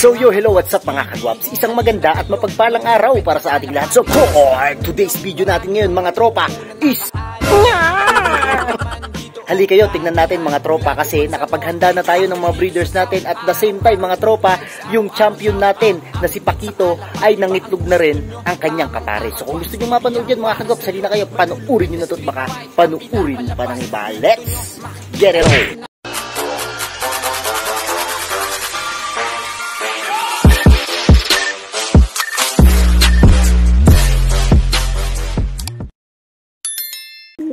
So hello, what's up mga kagwaps? Isang maganda at mapagpalang araw para sa ating lahat. So today's video natin ngayon mga tropa is hali kayo, tingnan natin mga tropa kasi nakapaghanda na tayo ng mga breeders natin at the same time mga tropa, yung champion natin na si Pakito ay nangitlog na rin ang kanyang kapare. So kung gusto nyo mapanood yan mga kagwaps, hali na kayo, panuurin nyo na ito at baka panuurin pa ng iba. Let's get it on!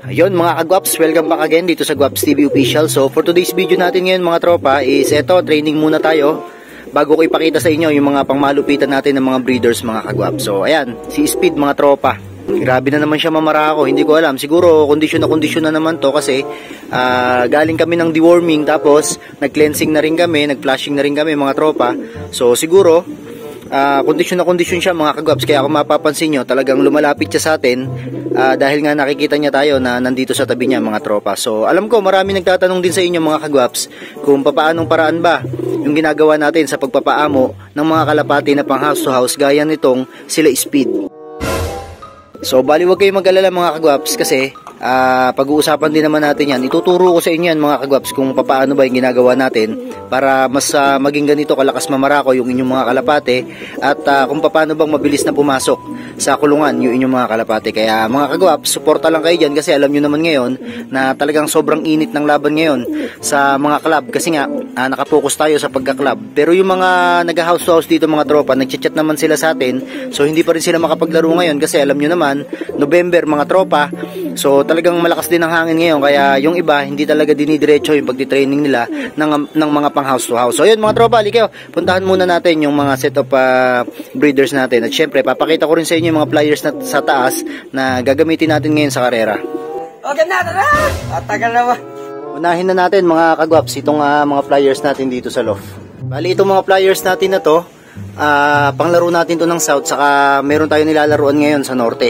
Ayun mga kagwaps, welcome back again dito sa Gwaps TV Official. So for today's video natin ngayon mga tropa is eto, training muna tayo bago ko ipakita sa inyo yung mga pangmalupitan natin ng mga breeders mga kagwaps. So ayan, si Speed mga tropa, grabe na naman siya mamarako, hindi ko alam, siguro kondisyon na naman to kasi galing kami ng deworming tapos nag-cleansing na rin kami, nag-flushing na rin kami mga tropa. So siguro kondisyon siya mga kagwaps, kaya kung mapapansin nyo talagang lumalapit siya sa atin dahil nga nakikita niya tayo na nandito sa tabi niya mga tropa. So alam ko marami nagtatanong din sa inyo mga kagwaps kung paanong paraan ba yung ginagawa natin sa pagpapaamo ng mga kalapati na pang house to house gaya nitong sila Speed. So bali wag kayong mag-alala mga kagwaps kasi pag-uusapan din naman natin yan. Ituturo ko sa inyo yan mga kagwaps kung paano ba yung ginagawa natin para mas maging ganito kalakas mamarako yung inyong mga kalapate at kung paano bang mabilis na pumasok sa kulungan yung inyong mga kalapate. Kaya mga kagwaps, suporta lang kayo dyan kasi alam nyo naman ngayon na talagang sobrang init ng laban ngayon sa mga club kasi nga nakapokus tayo sa pagka-club. Pero yung mga nag-house to house dito mga tropa, nag-chat naman sila sa atin, so hindi pa rin sila makapaglaro ngayon kasi alam nyo naman November mga tropa, so talagang malakas din ang hangin ngayon kaya yung iba hindi talaga dinidiretso yung pagtitraining nila ng mga pang house to house. So ayun mga tropa, halika, puntahan muna natin yung mga set of breeders natin at syempre papakita ko rin sa inyo yung mga flyers na sa taas na gagamitin natin ngayon sa karera. Okay na, tara! Tagal na ba? Unahin na natin mga kagwaps itong mga flyers natin dito sa loft. Bali itong mga flyers natin na to panglaro natin to ng south, saka meron tayong nilalaruan ngayon sa norte.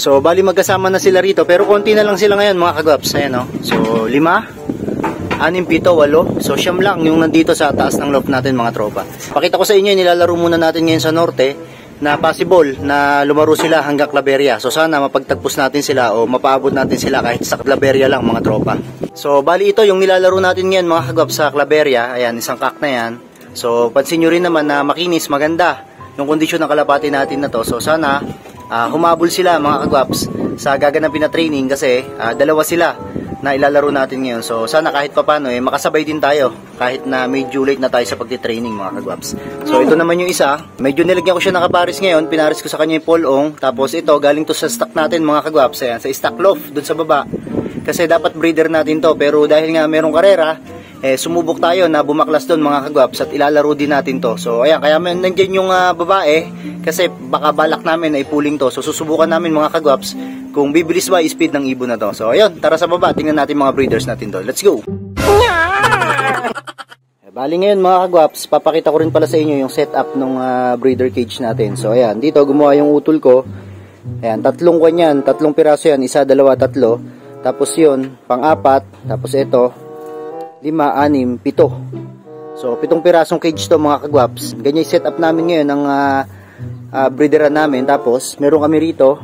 So bali magkasama na sila rito pero konti na lang sila ngayon mga kagwaps. Ayan, so 5, 6, 7, 8, so siyam lang yung nandito sa taas ng loft natin mga tropa. Pakita ko sa inyo, nilalaro muna natin ngayon sa norte na possible na lumaro sila hanggang Claveria. So sana mapagtagpos natin sila o mapaabot natin sila kahit sa Claveria lang mga tropa. So bali ito yung nilalaro natin ngayon mga kagwaps sa Claveria. Ayan, isang kak na yan. So pansin nyo rin naman na makinis, maganda yung kondisyon ng kalapati natin na to. So sana humabol sila mga kagwaps sa gaganapin na training kasi dalawa sila na ilalaro natin ngayon. So sana kahit papano makasabay din tayo kahit na medyo late na tayo sa pagtitraining mga kagwaps. So ito naman yung isa, medyo nilagyan ko siya ng kaparis ngayon, pinaris ko sa kanya yung polong. Tapos ito galing to sa stock natin mga kagwaps, ayan, sa stock loft dun sa baba. Kasi dapat breeder natin to pero dahil nga merong karera, sumubok tayo na bumaklas doon mga kagwaps at ilalaro din natin to. So ayan, kaya nandiyan yung babae kasi baka balak namin ay pooling to. So susubukan namin mga kagwaps kung bibilis ba speed ng ibon na to. So ayun, tara sa baba, tingnan natin mga breeders natin to. Let's go! Bali ngayon mga kagwaps, papakita ko rin pala sa inyo yung setup ng breeder cage natin. So ayan, dito gumawa yung utol ko. Ayan, tatlong kanyan, tatlong piraso yan, isa, dalawa, tatlo. Tapos yun, pang-apat, tapos ito 5, 6, 7. So 7 pirasong cage to mga kagwaps. Ganyan yung setup namin ngayon ng breederan namin. Tapos meron kami rito,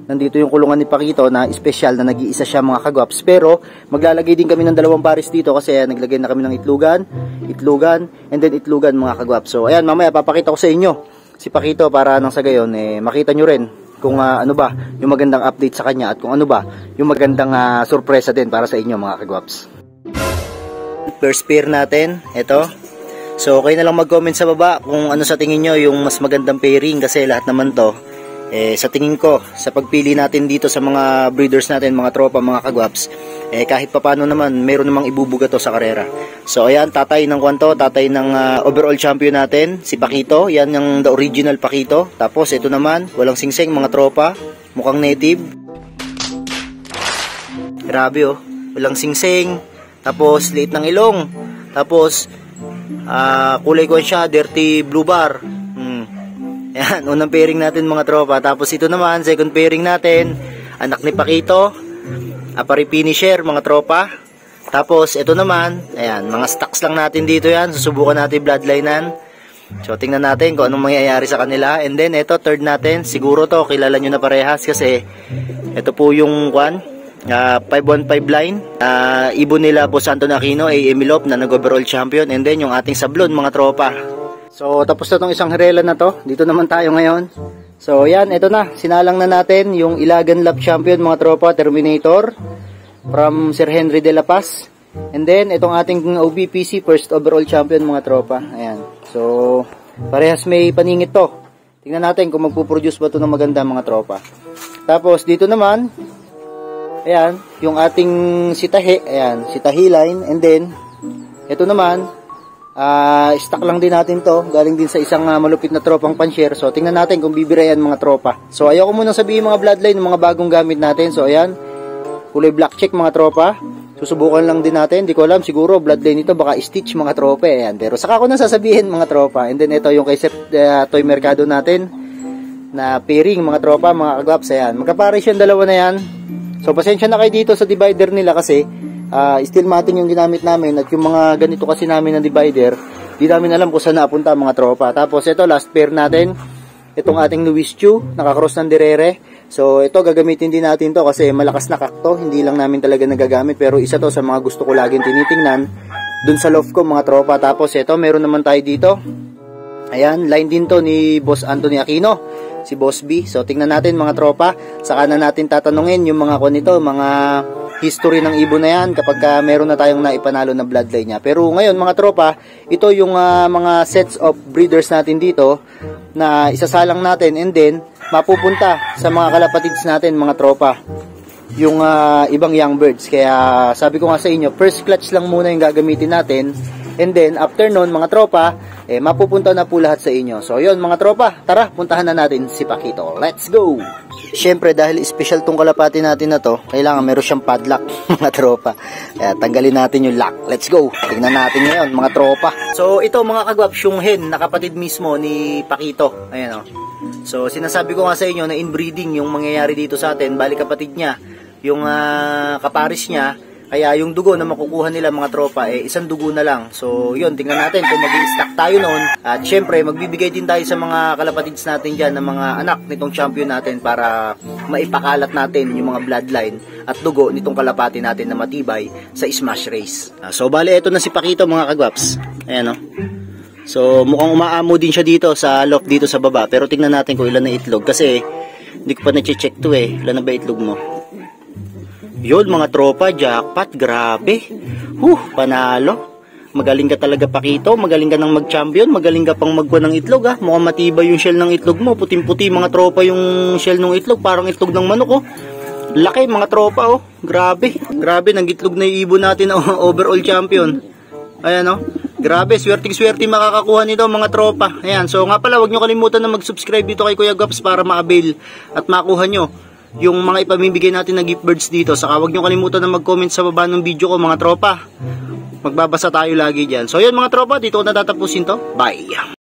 nandito yung kulungan ni Pakito na special na nag-iisa siya mga kagwaps. Pero maglalagay din kami ng 2 pares dito kasi naglagay na kami ng itlugan, and then itlugan mga kagwaps. So ayan, mamaya papakita ko sa inyo si Pakito para nang sa gayon makita nyo rin kung ano ba yung magandang update sa kanya at kung ano ba yung magandang sorpresa din para sa inyo mga kagwaps. First pair natin, ito. So okay na lang mag-comment sa baba kung ano sa tingin nyo yung mas magandang pairing kasi lahat naman to sa tingin ko sa pagpili natin dito sa mga breeders natin, mga tropa, mga kagwaps, kahit papano naman meron namang ibubuga to sa karera. So ayan, tatay ng kwanto, tatay ng overall champion natin, si Pakito. Yan yung the original Pakito. Tapos ito naman, walang singsing mga tropa, mukhang native. Grabe walang singsing. Tapos liit ng ilong. Tapos kulay ko siya, dirty blue bar. Yan, unang pairing natin mga tropa. Tapos ito naman, second pairing natin, anak ni Pakito, apari finisher mga tropa. Tapos ito naman, ayan, mga stocks lang natin dito yan. Susubukan natin bloodlinean. So tingnan natin kung anong mangyayari sa kanila. And then ito, third natin. Siguro to, kilala nyo na parehas kasi ito po yung 515 line. Ibon nila po Anton Aquino, Emilop na nag-overall champion. And then yung ating sablon, mga tropa. So tapos na tong isang herela na to. Dito naman tayo ngayon. So yan, ito na. Sinalang na natin yung Ilagan Lap Champion, mga tropa, Terminator from Sir Henry de la Paz. And then itong ating OBPC first overall champion, mga tropa. Ayan. So parehas may paningit to. Tingnan natin kung magpo-produce ba to ng maganda, mga tropa. Tapos dito naman, ayan, yung ating sitahi, ayan, sitahi line. And then ito naman, stock lang din natin to, galing din sa isang malupit na tropang panshare. So tingnan natin kung bibirayan, mga tropa. So ayoko muna sabihin mga bloodline ng mga bagong gamit natin. So ayan, kulay black check, mga tropa. Susubukan lang din natin, di ko alam, siguro bloodline ito baka stitch, mga tropa. Ayan, pero saka ko na sasabihin, mga tropa. And then ito yung kay Toy Mercado natin na pairing, mga tropa, mga kagwaps. Ayan, magkapares yung dalawa na yan. So pasensya na kayo dito sa divider nila kasi steel matting yung ginamit namin, at yung mga ganito kasi namin na divider, di namin alam kung saan napunta, mga tropa. Tapos ito, last pair natin, itong ating Luis Chu, nakakross ng direre. So ito, gagamitin din natin to kasi malakas na kakto, hindi lang namin talaga nagagamit, pero isa to sa mga gusto ko laging tinitingnan dun sa loft ko, mga tropa. Tapos ito, meron naman tayo dito, ayan, line din to ni Boss Anthony Aquino, si Boss B. So tingnan natin, mga tropa, saka na natin tatanungin yung mga nito, mga history ng ibon na yan kapag meron na tayong naipanalo na bloodline niya. Pero ngayon, mga tropa, ito yung mga sets of breeders natin dito na isasalang natin, and then mapupunta sa mga kalapatids natin, mga tropa, yung ibang young birds. Kaya sabi ko nga sa inyo, first clutch lang muna yung gagamitin natin, and then after nun, mga tropa, mapupunta na po lahat sa inyo. So yun, mga tropa, tara, puntahan na natin si Paquito. Let's go! Siyempre, dahil special tong kalapati natin na to, kailangan meron siyang padlock, mga tropa. Kaya tanggalin natin yung lock. Let's go! Tingnan natin ngayon, mga tropa. So ito, mga kagwaps, yung hen na kapatid mismo ni Paquito. Ayan o. So sinasabi ko nga sa inyo na inbreeding yung mangyayari dito sa atin. Bali kapatid niya, yung kaparis niya. Kaya yung dugo na makukuha nila, mga tropa, isang dugo na lang. So yun, tingnan natin kung mag-i-stack tayo noon. At syempre, magbibigay din tayo sa mga kalapatids natin dyan, ng mga anak nitong champion natin, para maipakalat natin yung mga bloodline at dugo nitong kalapati natin na matibay sa smash race. So bali, ito na si Paquito, mga kagwaps. Ayan o. So mukhang umaamo din siya dito sa loft dito sa baba. Pero tingnan natin kung ilan na itlog. Kasi hindi ko pa na-check to Ilan na ba itlog mo? Yun, mga tropa, jackpot, grabe. Panalo. Magaling ka talaga, Paquito. Magaling ka nang mag-champion. Magaling ka pang magkuha ng itlog, Mukhang matibay yung shell ng itlog mo. Puting-puti, mga tropa, yung shell ng itlog. Parang itlog ng manok, Laki, mga tropa, Grabe. Grabe, nag-itlog na yung ibon natin na overall champion. Ayan, Grabe, swerte makakakuha nito, mga tropa. Ayan, so nga pala, huwag nyo kalimutan na mag-subscribe dito kay Kuya Gaps para ma-avail at makuha nyo yung mga ipamimigay natin na gift birds dito. Saka huwag nyo kalimutan na mag-comment sa baba ng video ko, mga tropa. Magbabasa tayo lagi dyan. So yun, mga tropa, dito ko natatapusin to. Bye!